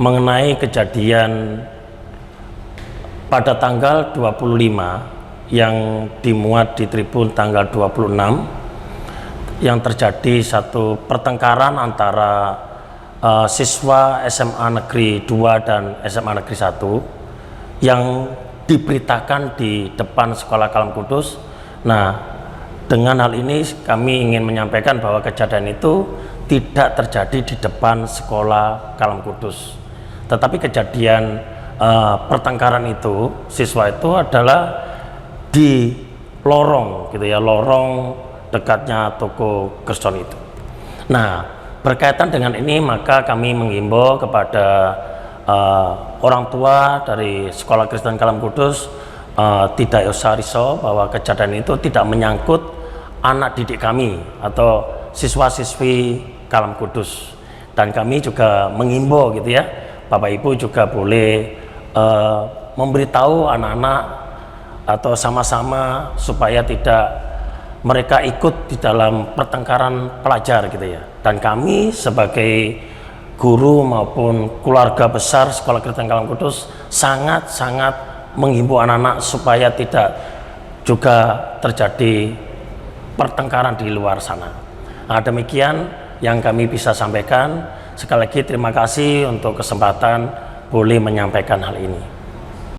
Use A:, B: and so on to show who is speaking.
A: mengenai kejadian pada tanggal 25 yang dimuat di Tribun tanggal 26 yang terjadi satu pertengkaran antara siswa SMA Negeri 2 dan SMA Negeri 1 yang diberitakan di depan Sekolah Kalam Kudus. Nah, dengan hal ini kami ingin menyampaikan bahwa kejadian itu tidak terjadi di depan Sekolah Kalam Kudus, tetapi kejadian pertengkaran itu siswa itu adalah di lorong gitu ya, lorong dekatnya toko Gerson itu. Nah, berkaitan dengan ini maka kami menghimbau kepada orang tua dari Sekolah Kristen Kalam Kudus tidak usah risau bahwa kejadian itu tidak menyangkut anak didik kami atau siswa-siswi Kalam Kudus, dan kami juga menghimbau gitu ya, Bapak Ibu juga boleh memberitahu anak-anak atau sama-sama supaya tidak mereka ikut di dalam pertengkaran pelajar gitu ya. Dan kami sebagai guru maupun keluarga besar Sekolah Kristen Kalam Kudus sangat-sangat menghimbau anak-anak supaya tidak juga terjadi pertengkaran di luar sana. Nah, demikian yang kami bisa sampaikan. Sekali lagi terima kasih untuk kesempatan boleh menyampaikan hal ini.